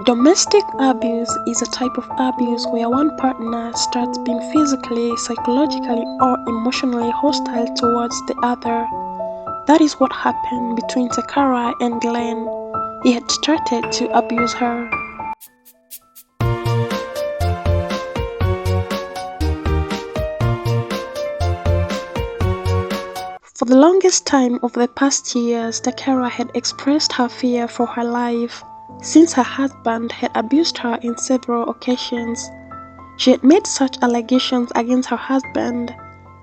Domestic abuse is a type of abuse where one partner starts being physically, psychologically, or emotionally hostile towards the other. That is what happened between Takara and Glenn. He had started to abuse her. For the longest time of the past years, Takara had expressed her fear for her life, since her husband had abused her in several occasions. She had made such allegations against her husband.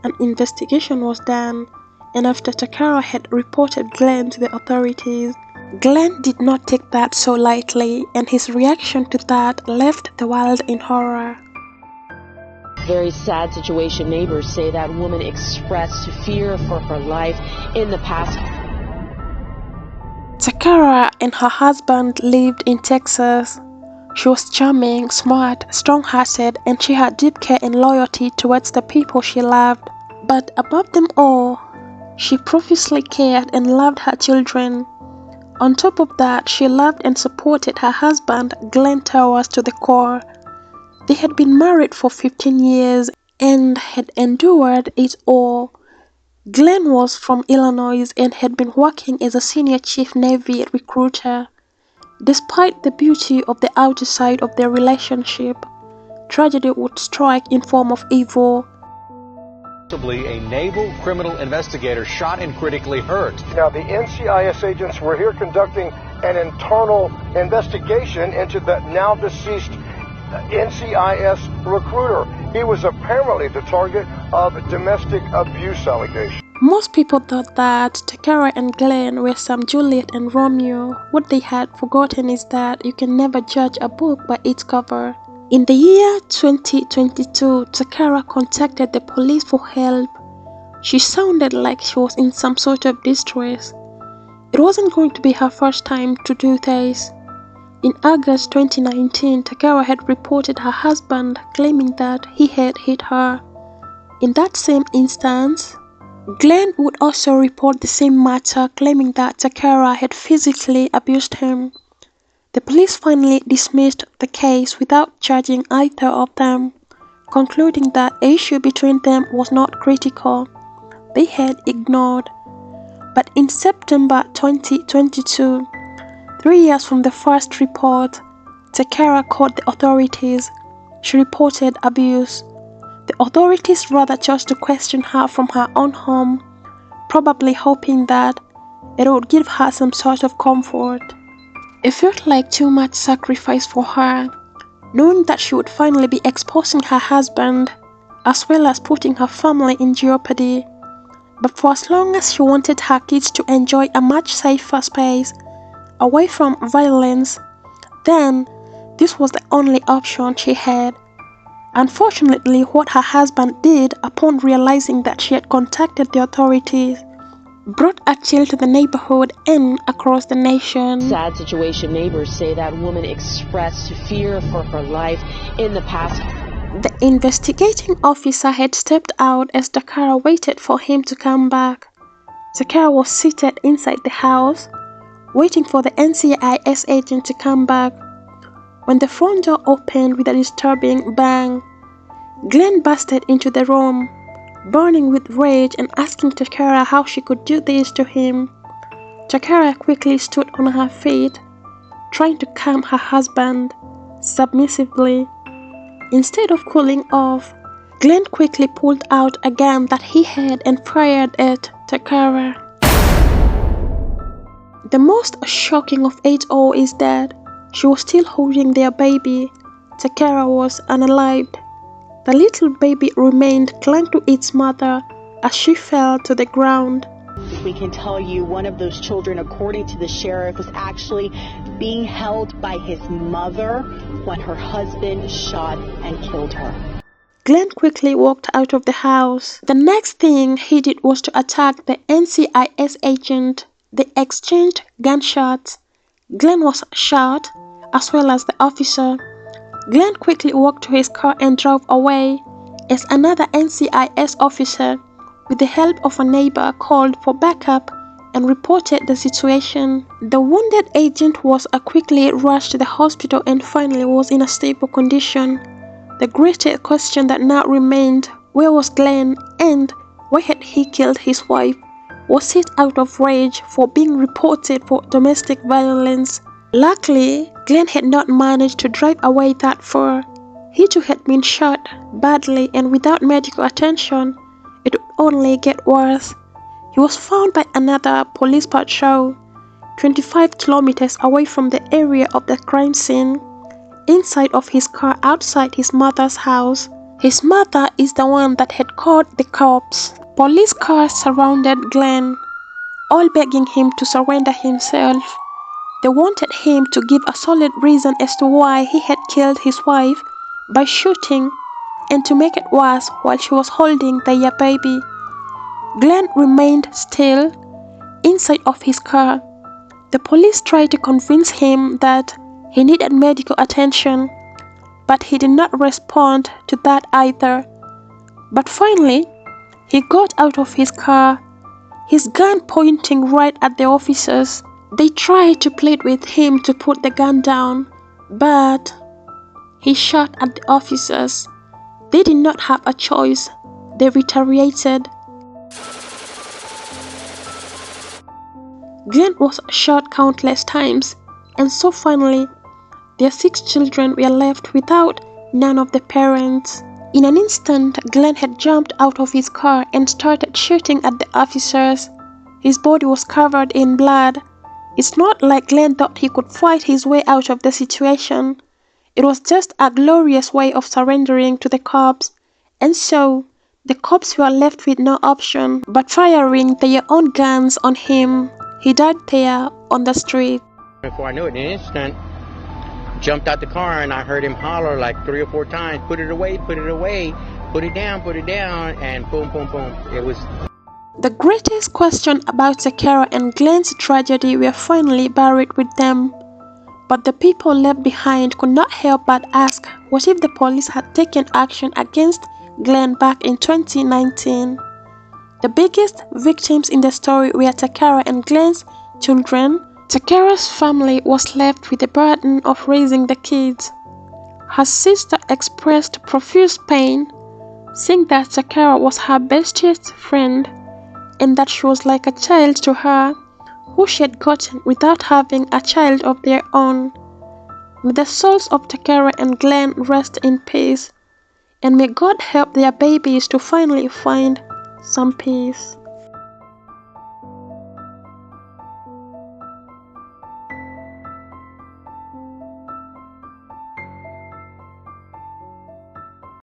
An investigation was done, and after Takara had reported Glenn to the authorities, Glenn did not take that so lightly, and his reaction to that left the world in horror. Very sad situation. Neighbors say that woman expressed fear for her life in the past. Takara and her husband lived in Texas. She was charming, smart, strong-hearted, and she had deep care and loyalty towards the people she loved. But above them all, she profusely cared and loved her children. On top of that, she loved and supported her husband, Glenn Towers, to the core. They had been married for 15 years and had endured it all. Glenn was from Illinois and had been working as a senior chief Navy recruiter. Despite the beauty of the outside of their relationship, tragedy would strike in form of evil. A naval criminal investigator shot and critically hurt. Now, the NCIS agents were here conducting an internal investigation into the now deceased NCIS recruiter. He was apparently the target of domestic abuse allegations. Most people thought that Takara and Glenn were some Juliet and Romeo. What they had forgotten is that you can never judge a book by its cover. In the year 2022, Takara contacted the police for help. She sounded like she was in some sort of distress. It wasn't going to be her first time to do this. In August 2019, Takara had reported her husband, claiming that he had hit her. In that same instance, Glenn would also report the same matter, claiming that Takara had physically abused him. The police finally dismissed the case without charging either of them, concluding that the issue between them was not critical. They had ignored. But in September 2022, 3 years from the first report, Takara called the authorities. She reported abuse. The authorities rather chose to question her from her own home, probably hoping that it would give her some sort of comfort. It felt like too much sacrifice for her, knowing that she would finally be exposing her husband, as well as putting her family in jeopardy. But for as long as she wanted her kids to enjoy a much safer space, away from violence, then this was the only option she had. Unfortunately, what her husband did upon realizing that she had contacted the authorities brought a chill to the neighborhood and across the nation. Sad situation. Neighbors say that woman expressed fear for her life in the past. The investigating officer had stepped out as Takara waited for him to come back. Takara was seated inside the house, waiting for the NCIS agent to come back. When the front door opened with a disturbing bang, Glenn busted into the room, burning with rage and asking Takara how she could do this to him. Takara quickly stood on her feet, trying to calm her husband submissively. Instead of cooling off, Glenn quickly pulled out a gun that he had and fired at Takara. The most shocking of it all is that she was still holding their baby. Takara was unalived. The little baby remained clung to its mother as she fell to the ground. We can tell you one of those children, according to the sheriff, was actually being held by his mother when her husband shot and killed her. Glenn quickly walked out of the house. The next thing he did was to attack the NCIS agent. They exchanged gunshots. Glenn was shot, as well as the officer. Glenn quickly walked to his car and drove away, as another NCIS officer, with the help of a neighbor, called for backup and reported the situation. The wounded agent was quickly rushed to the hospital and finally was in a stable condition. The greatest question that now remained, where was Glenn and why had he killed his wife? Was it out of rage for being reported for domestic violence? Luckily, Glenn had not managed to drive away that far. He too had been shot badly, and without medical attention, it would only get worse. He was found by another police patrol, 25 kilometers away from the area of the crime scene, inside of his car outside his mother's house. His mother is the one that had called the cops. Police cars surrounded Glenn, all begging him to surrender himself. They wanted him to give a solid reason as to why he had killed his wife by shooting, and to make it worse, while she was holding their baby. Glenn remained still inside of his car. The police tried to convince him that he needed medical attention, but he did not respond to that either. But finally, he got out of his car, his gun pointing right at the officers. They tried to plead with him to put the gun down, but he shot at the officers. They did not have a choice. They retaliated. Glenn was shot countless times, and so finally, their 6 children were left without none of the parents. In an instant, Glenn had jumped out of his car and started shooting at the officers. His body was covered in blood. It's not like Glenn thought he could fight his way out of the situation. It was just a glorious way of surrendering to the cops, and so the cops were left with no option but firing their own guns on him. He died there on the street. Before I knew it, in an instant, jumped out the car and I heard him holler like 3 or 4 times, put it away, put it away, put it down, and boom, boom, boom. It was... The greatest question about Takara and Glenn's tragedy were finally buried with them. But the people left behind could not help but ask, what if the police had taken action against Glenn back in 2019? The biggest victims in the story were Takara and Glenn's children. Takara's family was left with the burden of raising the kids. Her sister expressed profuse pain, saying that Takara was her bestest friend and that she was like a child to her, who she had gotten without having a child of their own. May the souls of Takara and Glenn rest in peace, and may God help their babies to finally find some peace.